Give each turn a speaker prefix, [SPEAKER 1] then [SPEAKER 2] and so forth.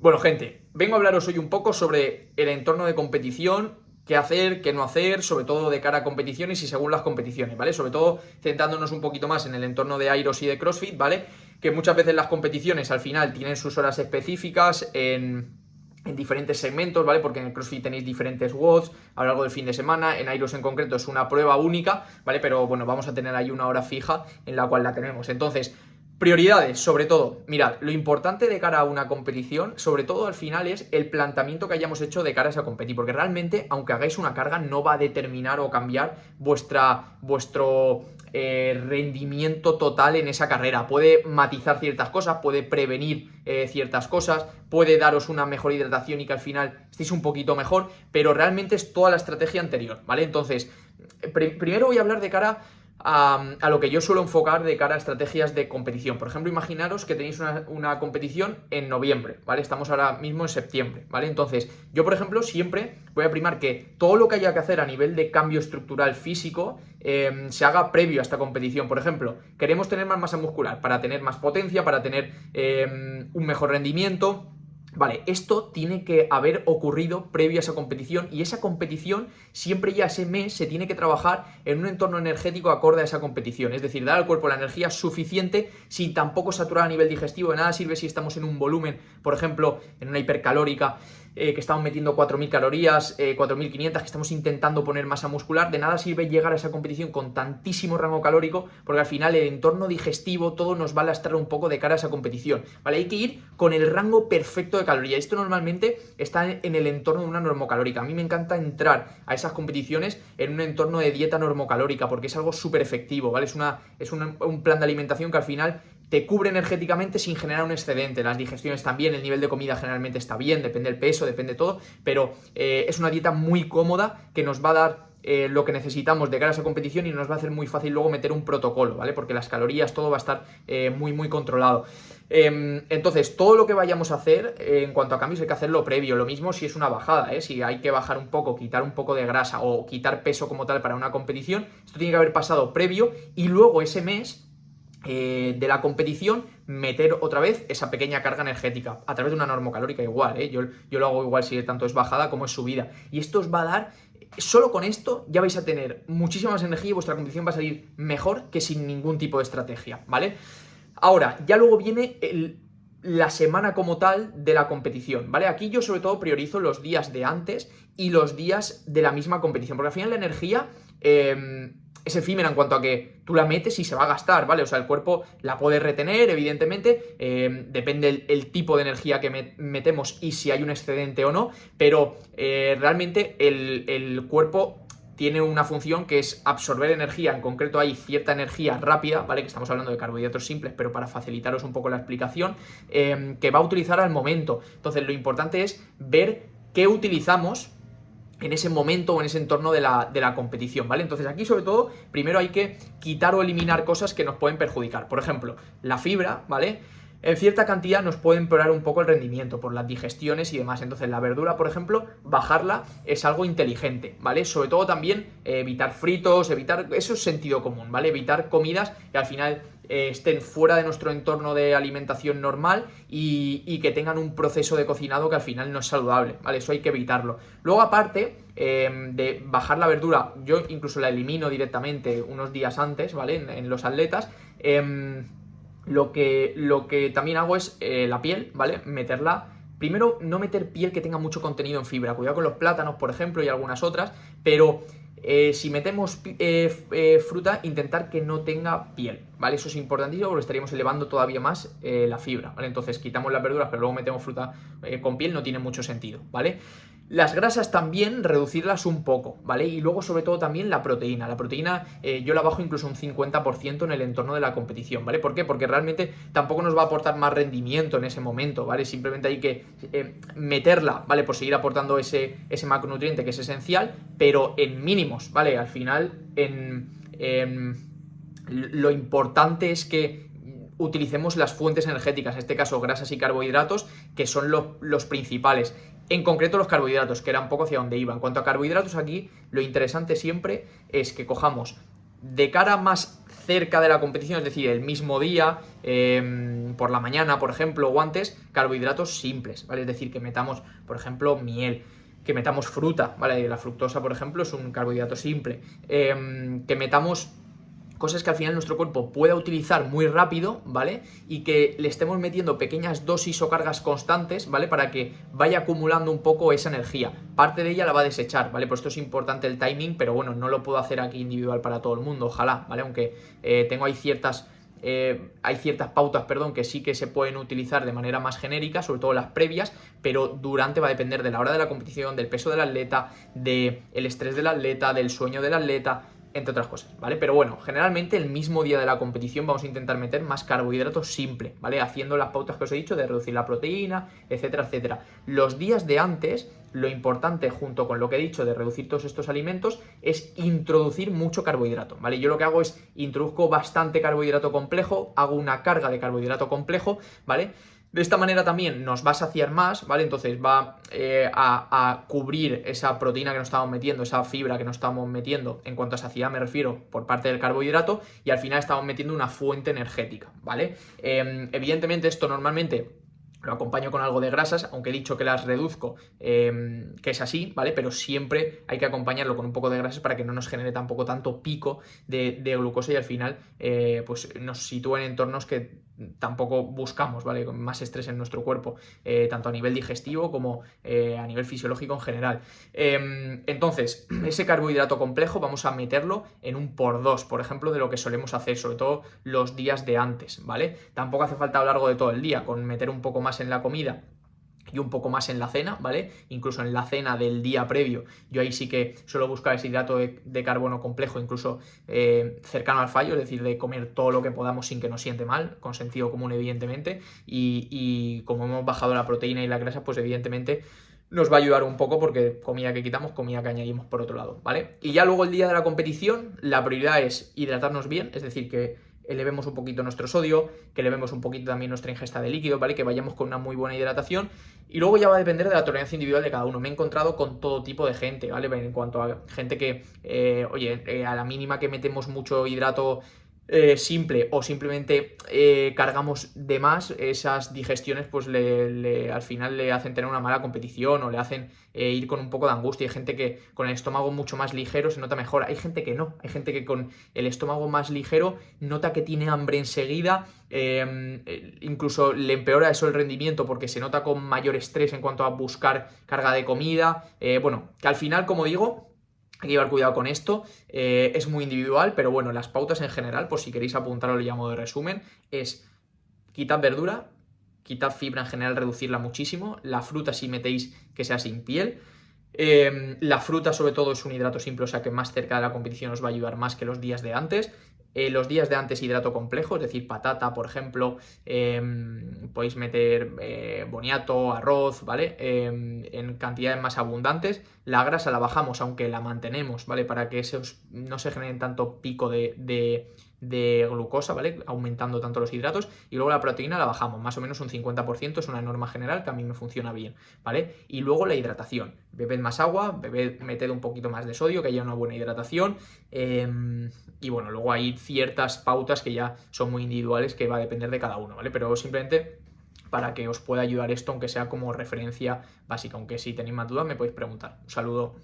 [SPEAKER 1] Bueno, gente, vengo a hablaros hoy un poco sobre el entorno de competición, qué hacer, qué no hacer, sobre todo de cara a competiciones y según las competiciones, ¿vale? Sobre todo centrándonos un poquito más en el entorno de Aeros y de CrossFit, ¿vale? Que muchas veces las competiciones al final tienen sus horas específicas en diferentes segmentos, ¿vale? Porque en el CrossFit tenéis diferentes WODs a lo largo del fin de semana, en Aeros en concreto es una prueba única, ¿vale? Pero bueno, vamos a tener ahí una hora fija en la cual la tenemos. Entonces, prioridades, sobre todo. Mirad, lo importante de cara a una competición, sobre todo al final, es el planteamiento que hayamos hecho de cara a esa competición. Porque realmente, aunque hagáis una carga, no va a determinar o cambiar vuestro rendimiento total en esa carrera. Puede matizar ciertas cosas, puede prevenir ciertas cosas, puede daros una mejor hidratación y que al final estéis un poquito mejor, pero realmente es toda la estrategia anterior, ¿vale? Entonces, primero voy a hablar de cara a lo que yo suelo enfocar de cara a estrategias de competición. Por ejemplo, imaginaros que tenéis una competición en noviembre, ¿vale? Estamos ahora mismo en septiembre, ¿vale? Entonces, yo, por ejemplo, siempre voy a primar que todo lo que haya que hacer a nivel de cambio estructural físico se haga previo a esta competición. Por ejemplo, queremos tener más masa muscular para tener más potencia, para tener un mejor rendimiento. Vale, esto tiene que haber ocurrido previo a esa competición y esa competición siempre ya ese mes se tiene que trabajar en un entorno energético acorde a esa competición, es decir, dar al cuerpo la energía suficiente sin tampoco saturar a nivel digestivo. De nada sirve si estamos en un volumen, por ejemplo, en una hipercalórica, que estamos metiendo 4.000 calorías, 4.500, que estamos intentando poner masa muscular, de nada sirve llegar a esa competición con tantísimo rango calórico, porque al final el entorno digestivo todo nos va a lastrar un poco de cara a esa competición, ¿vale? Hay que ir con el rango perfecto de calorías. Esto normalmente está en el entorno de una normocalórica. A mí me encanta entrar a esas competiciones en un entorno de dieta normocalórica, porque es algo súper efectivo, ¿vale? Es un plan de alimentación que al final te cubre energéticamente sin generar un excedente. Las digestiones también, el nivel de comida generalmente está bien, depende del peso, depende de todo, pero es una dieta muy cómoda que nos va a dar lo que necesitamos de cara a esa competición y nos va a hacer muy fácil luego meter un protocolo, ¿vale? Porque las calorías, todo va a estar muy controlado. Entonces, todo lo que vayamos a hacer en cuanto a cambios hay que hacerlo previo. Lo mismo si es una bajada, si hay que bajar un poco, quitar un poco de grasa o quitar peso como tal para una competición, esto tiene que haber pasado previo y luego ese mes de la competición meter otra vez esa pequeña carga energética a través de una normocalórica igual, yo lo hago igual si tanto es bajada como es subida, y esto os va a dar, solo con esto ya vais a tener muchísima más energía y vuestra competición va a salir mejor que sin ningún tipo de estrategia, ¿vale? Ahora, ya luego viene la semana como tal de la competición, ¿vale? Aquí yo sobre todo priorizo los días de antes y los días de la misma competición, porque al final la energía es efímera en cuanto a que tú la metes y se va a gastar, ¿vale? O sea, el cuerpo la puede retener, evidentemente, depende el tipo de energía que metemos y si hay un excedente o no, pero realmente el cuerpo tiene una función que es absorber energía. En concreto hay cierta energía rápida, ¿vale? Que estamos hablando de carbohidratos simples, pero para facilitaros un poco la explicación, que va a utilizar al momento. Entonces lo importante es ver qué utilizamos en ese momento o en ese entorno de la competición, ¿vale? Entonces aquí sobre todo, primero hay que quitar o eliminar cosas que nos pueden perjudicar. Por ejemplo, la fibra, ¿vale? En cierta cantidad nos puede empeorar un poco el rendimiento por las digestiones y demás. Entonces la verdura, por ejemplo, bajarla es algo inteligente, ¿vale? Sobre todo también evitar fritos, eso es sentido común, ¿vale? Evitar comidas que al final estén fuera de nuestro entorno de alimentación normal y que tengan un proceso de cocinado que al final no es saludable, ¿vale? Eso hay que evitarlo. Luego aparte de bajar la verdura, yo incluso la elimino directamente unos días antes, ¿vale? En los atletas. Lo que también hago es la piel, ¿vale? Meterla. Primero, no meter piel que tenga mucho contenido en fibra. Cuidado con los plátanos, por ejemplo, y algunas otras. Pero si metemos fruta, intentar que no tenga piel, ¿vale? Eso es importantísimo porque estaríamos elevando todavía más la fibra, ¿vale? Entonces quitamos las verduras, pero luego metemos fruta con piel, no tiene mucho sentido, ¿vale? Las grasas también, reducirlas un poco, ¿vale? Y luego, sobre todo, también la proteína. La proteína yo la bajo incluso un 50% en el entorno de la competición, ¿vale? ¿Por qué? Porque realmente tampoco nos va a aportar más rendimiento en ese momento, ¿vale? Simplemente hay que meterla, ¿vale? Por seguir aportando ese macronutriente que es esencial, pero en mínimos, ¿vale? Al final, lo importante es que utilicemos las fuentes energéticas, en este caso grasas y carbohidratos, que son los principales. En concreto los carbohidratos, que era un poco hacia donde iba. En cuanto a carbohidratos, aquí lo interesante siempre es que cojamos de cara más cerca de la competición, es decir, el mismo día, por la mañana, por ejemplo, o antes, carbohidratos simples, ¿vale? Es decir, que metamos, por ejemplo, miel, que metamos fruta, ¿vale? La fructosa, por ejemplo, es un carbohidrato simple. Que metamos cosas que al final nuestro cuerpo pueda utilizar muy rápido, ¿vale? Y que le estemos metiendo pequeñas dosis o cargas constantes, ¿vale? Para que vaya acumulando un poco esa energía. Parte de ella la va a desechar, ¿vale? Por esto es importante el timing, pero bueno, no lo puedo hacer aquí individual para todo el mundo, ojalá, ¿vale? Aunque tengo ahí ciertas pautas, perdón, que sí que se pueden utilizar de manera más genérica, sobre todo las previas, pero durante va a depender de la hora de la competición, del peso del atleta, del estrés del atleta, del sueño del atleta, entre otras cosas, ¿vale? Pero bueno, generalmente el mismo día de la competición vamos a intentar meter más carbohidratos simple, ¿vale? Haciendo las pautas que os he dicho de reducir la proteína, etcétera, etcétera. Los días de antes, lo importante, junto con lo que he dicho de reducir todos estos alimentos, es introducir mucho carbohidrato, ¿vale? Yo lo que hago es introduzco bastante carbohidrato complejo, hago una carga de carbohidrato complejo, ¿vale? De esta manera también nos va a saciar más, ¿vale? Entonces va a cubrir esa proteína que nos estamos metiendo, esa fibra que nos estamos metiendo, en cuanto a saciedad me refiero, por parte del carbohidrato, y al final estamos metiendo una fuente energética, ¿vale? Evidentemente esto normalmente lo acompaño con algo de grasas, aunque he dicho que las reduzco, que es así, ¿vale? Pero siempre hay que acompañarlo con un poco de grasas para que no nos genere tampoco tanto pico de glucosa y al final pues nos sitúe en entornos que tampoco buscamos, ¿vale? Con más estrés en nuestro cuerpo, tanto a nivel digestivo como a nivel fisiológico en general. Entonces, ese carbohidrato complejo vamos a meterlo en un por dos, por ejemplo, de lo que solemos hacer, sobre todo los días de antes, ¿vale? Tampoco hace falta a lo largo de todo el día, con meter un poco más en la comida y un poco más en la cena, ¿vale? Incluso en la cena del día previo, yo ahí sí que suelo buscar ese hidrato de carbono complejo, incluso cercano al fallo, es decir, de comer todo lo que podamos sin que nos siente mal, con sentido común, evidentemente, y como hemos bajado la proteína y la grasa, pues evidentemente nos va a ayudar un poco porque comida que quitamos, comida que añadimos por otro lado, ¿vale? Y ya luego el día de la competición, la prioridad es hidratarnos bien, es decir, que elevemos un poquito nuestro sodio, que elevemos un poquito también nuestra ingesta de líquido, ¿vale? Que vayamos con una muy buena hidratación y luego ya va a depender de la tolerancia individual de cada uno. Me he encontrado con todo tipo de gente, ¿vale? En cuanto a gente que, a la mínima que metemos mucho hidrato simple o simplemente cargamos de más, esas digestiones pues al final le hacen tener una mala competición o le hacen ir con un poco de angustia. Hay gente que con el estómago mucho más ligero se nota mejor, hay gente que no, hay gente que con el estómago más ligero nota que tiene hambre enseguida, incluso le empeora eso el rendimiento porque se nota con mayor estrés en cuanto a buscar carga de comida, bueno, que al final, como digo, hay que llevar cuidado con esto, es muy individual, pero bueno, las pautas en general, por si queréis apuntarlo, lo llamo de resumen, es quitad verdura, quitad fibra en general, reducirla muchísimo, la fruta si metéis que sea sin piel, la fruta sobre todo es un hidrato simple, o sea que más cerca de la competición os va a ayudar más que los días de antes. Los días de antes hidrato complejo, es decir, patata, por ejemplo, podéis meter boniato, arroz, ¿vale? En cantidades más abundantes. La grasa la bajamos, aunque la mantenemos, ¿vale? Para que no se generen tanto pico de glucosa, ¿vale? Aumentando tanto los hidratos. Y luego la proteína la bajamos, más o menos un 50%, es una norma general que a mí me funciona bien, ¿vale? Y luego la hidratación. Bebed más agua, meted un poquito más de sodio, que haya una buena hidratación. Y bueno, luego hay ciertas pautas que ya son muy individuales que va a depender de cada uno, ¿vale? Pero simplemente para que os pueda ayudar esto, aunque sea como referencia básica, aunque si tenéis más dudas me podéis preguntar. Un saludo.